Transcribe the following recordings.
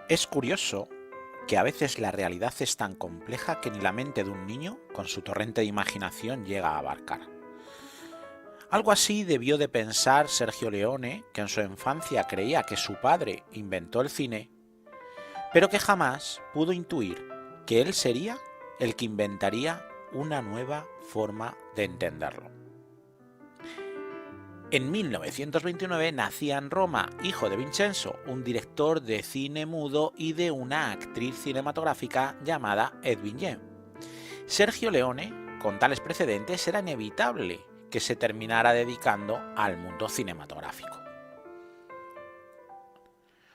Es curioso que a veces la realidad es tan compleja que ni la mente de un niño, con su torrente de imaginación, llega a abarcar. Algo así debió de pensar Sergio Leone, que en su infancia creía que su padre inventó el cine, pero que jamás pudo intuir que él sería el que inventaría una nueva forma de entenderlo. En 1929 nacía en Roma, hijo de Vincenzo, un director de cine mudo y de una actriz cinematográfica llamada Edwige. Sergio Leone, con tales precedentes, era inevitable que se terminara dedicando al mundo cinematográfico.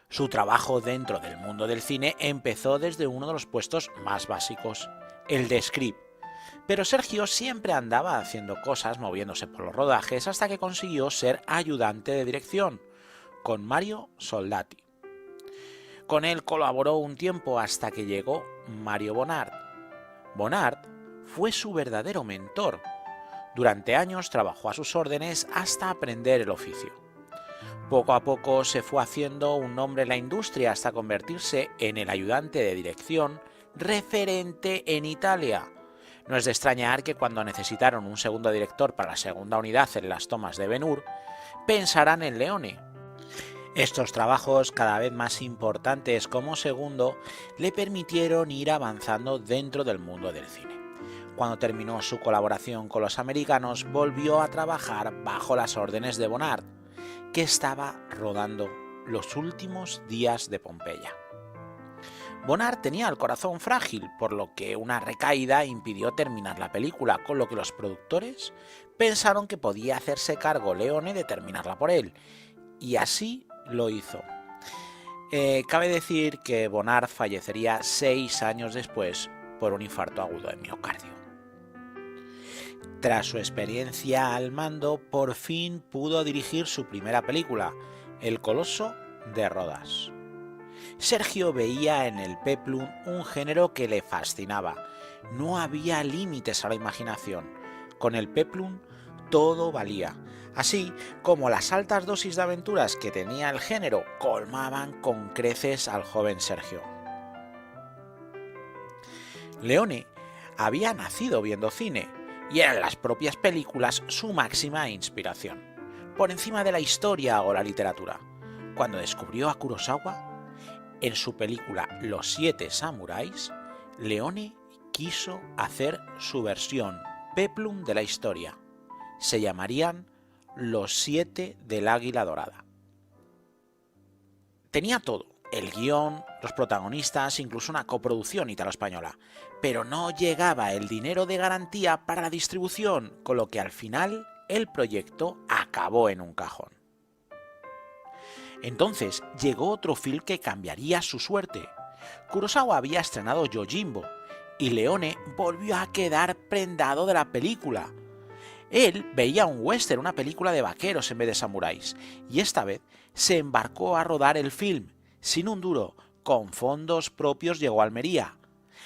Su trabajo dentro del mundo del cine empezó desde uno de los puestos más básicos, el de script. Pero Sergio siempre andaba haciendo cosas, moviéndose por los rodajes, hasta que consiguió ser ayudante de dirección, con Mario Soldati. Con él colaboró un tiempo hasta que llegó Mario Bonart. Bonart fue su verdadero mentor. Durante años trabajó a sus órdenes hasta aprender el oficio. Poco a poco se fue haciendo un nombre en la industria hasta convertirse en el ayudante de dirección referente en Italia. No es de extrañar que cuando necesitaron un segundo director para la segunda unidad en las tomas de Ben-Hur, pensaran en Leone. Estos trabajos, cada vez más importantes como segundo, le permitieron ir avanzando dentro del mundo del cine. Cuando terminó su colaboración con los americanos, volvió a trabajar bajo las órdenes de Bonart, que estaba rodando Los últimos días de Pompeya. Bonart tenía el corazón frágil, por lo que una recaída impidió terminar la película, con lo que los productores pensaron que podía hacerse cargo Leone de terminarla por él, y así lo hizo. Cabe decir que Bonart fallecería 6 años después por un infarto agudo de miocardio. Tras su experiencia al mando, por fin pudo dirigir su primera película, El Coloso de Rodas. Sergio veía en el peplum un género que le fascinaba. No había límites a la imaginación. Con el peplum todo valía, así como las altas dosis de aventuras que tenía el género colmaban con creces al joven Sergio. Leone había nacido viendo cine y eran las propias películas su máxima inspiración, por encima de la historia o la literatura. Cuando descubrió a Kurosawa, en su película Los 7 Samuráis, Leone quiso hacer su versión peplum de la historia. Se llamarían Los 7 del Águila Dorada. Tenía todo, el guión, los protagonistas, incluso una coproducción italo-española, pero no llegaba el dinero de garantía para la distribución, con lo que al final el proyecto acabó en un cajón. Entonces llegó otro film que cambiaría su suerte. Kurosawa había estrenado Yojimbo y Leone volvió a quedar prendado de la película. Él veía un western, una película de vaqueros en vez de samuráis, y esta vez se embarcó a rodar el film, sin un duro, con fondos propios llegó a Almería.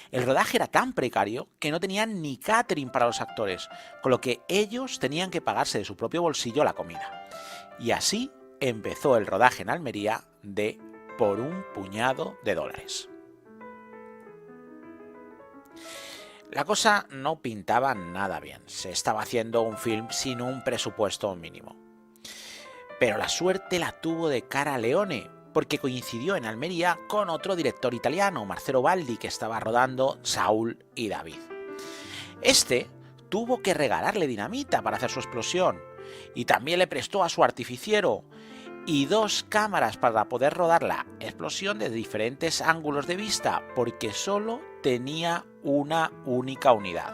El rodaje era tan precario que no tenían ni catering para los actores, con lo que ellos tenían que pagarse de su propio bolsillo la comida. Y así empezó el rodaje en Almería de Por un puñado de dólares. La cosa no pintaba nada bien, se estaba haciendo un film sin un presupuesto mínimo. Pero la suerte la tuvo de cara a Leone, porque coincidió en Almería con otro director italiano, Marcello Baldi, que estaba rodando Saúl y David. Este tuvo que regalarle dinamita para hacer su explosión, y también le prestó a su artificiero y 2 cámaras para poder rodar la explosión de diferentes ángulos de vista, porque solo tenía una única unidad.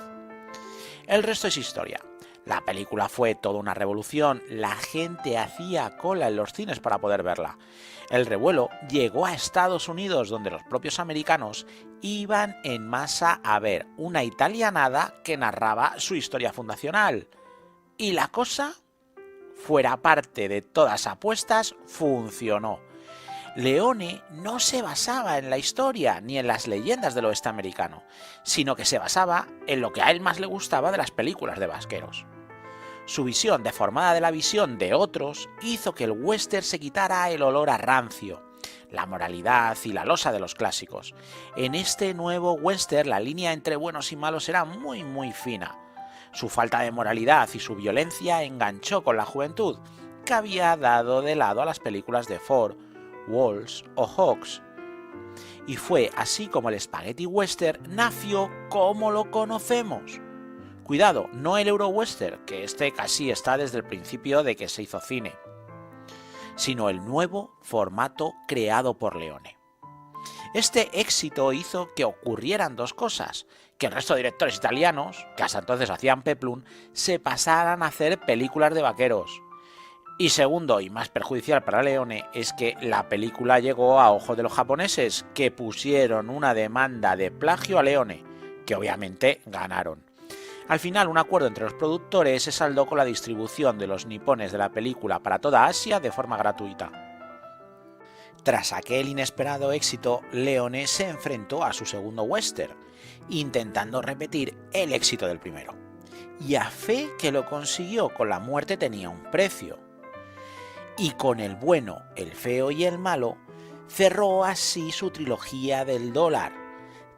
El resto es historia. La película fue toda una revolución, la gente hacía cola en los cines para poder verla. El revuelo llegó a Estados Unidos, donde los propios americanos iban en masa a ver una italianada que narraba su historia fundacional. Y la cosa, fuera parte de todas apuestas, funcionó. Leone no se basaba en la historia ni en las leyendas del oeste americano, sino que se basaba en lo que a él más le gustaba de las películas de vaqueros. Su visión deformada de la visión de otros hizo que el western se quitara el olor a rancio. la moralidad y la losa de los clásicos. En este nuevo western la línea entre buenos y malos era muy fina. Su falta de moralidad y su violencia enganchó con la juventud, que había dado de lado a las películas de Ford, Walsh o Hawks. Y fue así como el spaghetti western nació como lo conocemos. Cuidado, no el Euro-Western, que este casi está desde el principio de que se hizo cine, sino el nuevo formato creado por Leone. Este éxito hizo que ocurrieran dos cosas: que el resto de directores italianos, que hasta entonces hacían peplum, se pasaran a hacer películas de vaqueros. Y segundo, y más perjudicial para Leone, es que la película llegó a ojos de los japoneses, que pusieron una demanda de plagio a Leone, que obviamente ganaron. Al final, un acuerdo entre los productores se saldó con la distribución de los nipones de la película para toda Asia de forma gratuita. Tras aquel inesperado éxito, Leone se enfrentó a su segundo western, intentando repetir el éxito del primero. Y a fe que lo consiguió, con La muerte tenía un precio. Y con El bueno, el feo y el malo, cerró así su trilogía del dólar.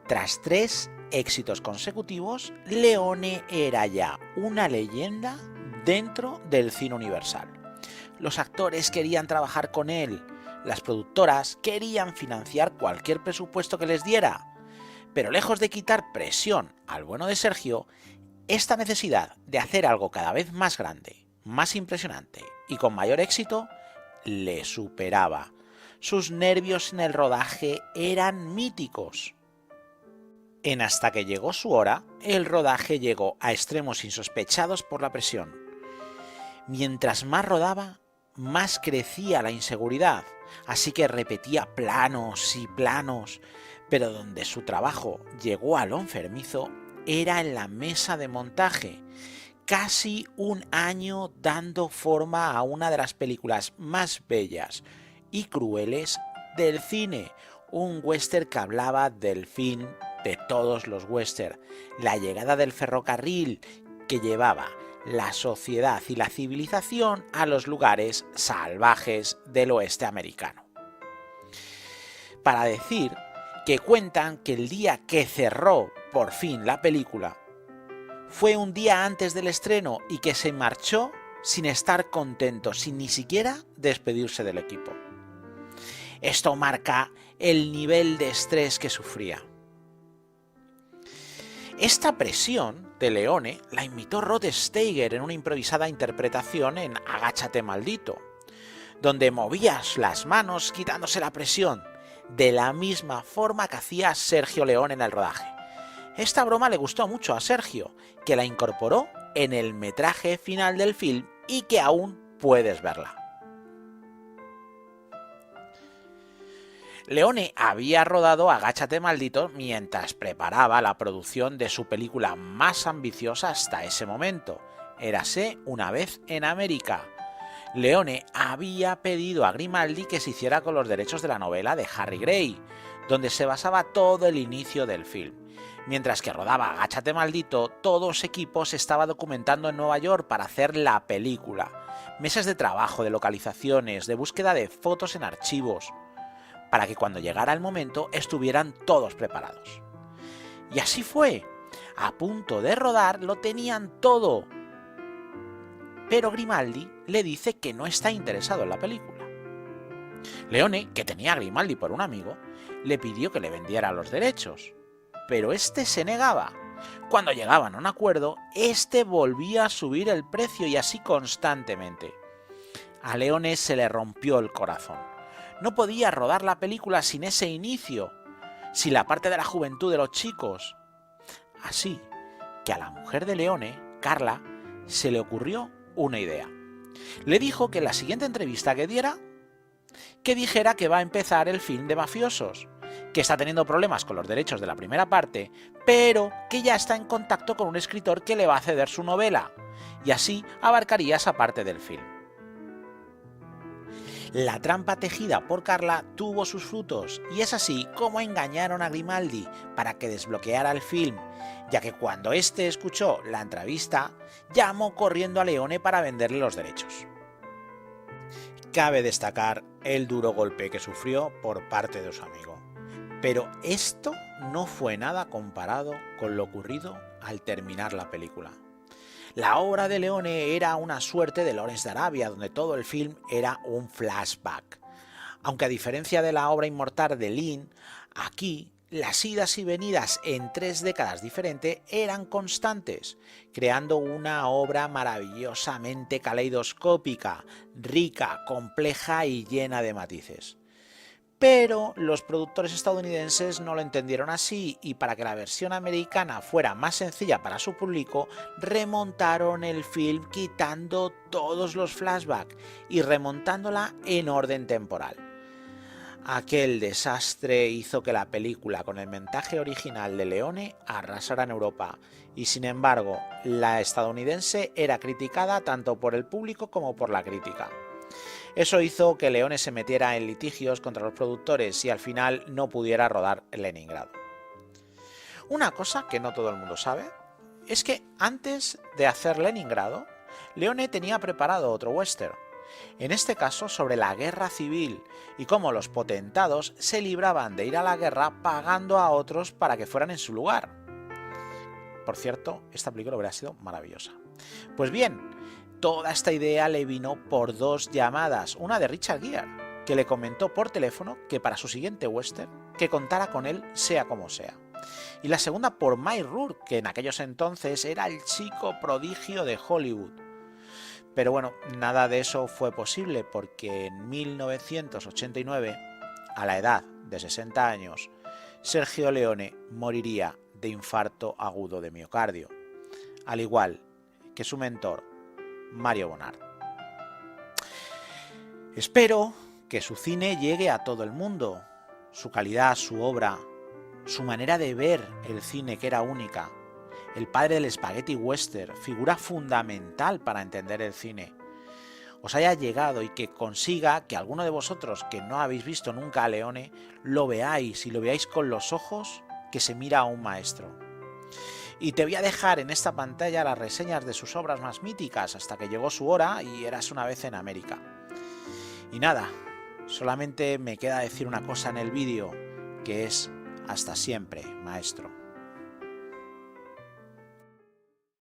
Tras 3 éxitos consecutivos, Leone era ya una leyenda dentro del cine universal. Los actores querían trabajar con él, las productoras querían financiar cualquier presupuesto que les diera, pero lejos de quitar presión al bueno de Sergio, esta necesidad de hacer algo cada vez más grande, más impresionante y con mayor éxito, le superaba. Sus nervios en el rodaje eran míticos. En Hasta que llegó su hora, el rodaje llegó a extremos insospechados por la presión. Mientras más rodaba, más crecía la inseguridad, así que repetía planos y planos, pero donde su trabajo llegó a lo enfermizo era en la mesa de montaje. Casi un año dando forma a una de las películas más bellas y crueles del cine, un western que hablaba del fin de todos los western, la llegada del ferrocarril que llevaba la sociedad y la civilización a los lugares salvajes del oeste americano. Para decir que cuentan que el día que cerró por fin la película fue un día antes del estreno y que se marchó sin estar contento, sin ni siquiera despedirse del equipo. Esto marca el nivel de estrés que sufría. Esta presión de Leone la imitó Rod Steiger en una improvisada interpretación en Agáchate maldito, donde movías las manos quitándose la presión, de la misma forma que hacía Sergio Leone en el rodaje. Esta broma le gustó mucho a Sergio, que la incorporó en el metraje final del film y que aún puedes verla. Leone había rodado Agáchate maldito mientras preparaba la producción de su película más ambiciosa hasta ese momento, Érase una vez en América. Leone había pedido a Grimaldi que se hiciera con los derechos de la novela de Harry Gray, donde se basaba todo el inicio del film. Mientras que rodaba Agáchate maldito, todo su equipo se estaba documentando en Nueva York para hacer la película. Meses de trabajo, de localizaciones, de búsqueda de fotos en archivos, para que cuando llegara el momento estuvieran todos preparados. Y así fue. A punto de rodar lo tenían todo. Pero Grimaldi le dice que no está interesado en la película. Leone, que tenía a Grimaldi por un amigo, le pidió que le vendiera los derechos, pero este se negaba. Cuando llegaban a un acuerdo, este volvía a subir el precio y así constantemente. A Leone se le rompió el corazón. No podía rodar la película sin ese inicio, sin la parte de la juventud de los chicos. Así que a la mujer de Leone, Carla, se le ocurrió una idea. Le dijo que en la siguiente entrevista que diera, que dijera que va a empezar el film de mafiosos, que está teniendo problemas con los derechos de la primera parte, pero que ya está en contacto con un escritor que le va a ceder su novela, y así abarcaría esa parte del film. La trampa tejida por Carla tuvo sus frutos, y es así como engañaron a Grimaldi para que desbloqueara el film, ya que cuando éste escuchó la entrevista, llamó corriendo a Leone para venderle los derechos. Cabe destacar el duro golpe que sufrió por parte de su amigo. Pero esto no fue nada comparado con lo ocurrido al terminar la película. La obra de Leone era una suerte de Lawrence de Arabia, donde todo el film era un flashback. Aunque a diferencia de la obra inmortal de Lynn, aquí las idas y venidas en 3 décadas diferentes eran constantes, creando una obra maravillosamente caleidoscópica, rica, compleja y llena de matices. Pero los productores estadounidenses no lo entendieron así y para que la versión americana fuera más sencilla para su público, remontaron el film quitando todos los flashbacks y remontándola en orden temporal. Aquel desastre hizo que la película con el mensaje original de Leone arrasara en Europa y sin embargo la estadounidense era criticada tanto por el público como por la crítica. Eso hizo que Leone se metiera en litigios contra los productores y al final no pudiera rodar en Leningrado. Una cosa que no todo el mundo sabe es que antes de hacer Leningrado, Leone tenía preparado otro western, en este caso sobre la guerra civil y cómo los potentados se libraban de ir a la guerra pagando a otros para que fueran en su lugar. Por cierto, esta película hubiera sido maravillosa. Pues bien, toda esta idea le vino por 2 llamadas, una de Richard Gere, que le comentó por teléfono que para su siguiente western, que contara con él sea como sea. Y la segunda por Mike Rourke, que en aquellos entonces era el chico prodigio de Hollywood. Pero bueno, nada de eso fue posible porque en 1989, a la edad de 60 años, Sergio Leone moriría de infarto agudo de miocardio, al igual que su mentor, Mario Bonnard. Espero que su cine llegue a todo el mundo, su calidad, su obra, su manera de ver el cine que era única. El padre del spaghetti western, figura fundamental para entender el cine, os haya llegado y que consiga que alguno de vosotros que no habéis visto nunca a Leone lo veáis y lo veáis con los ojos que se mira a un maestro. Y te voy a dejar en esta pantalla las reseñas de sus obras más míticas hasta que llegó su hora y Eras una vez en América. Y nada, solamente me queda decir una cosa en el vídeo, que es hasta siempre, maestro.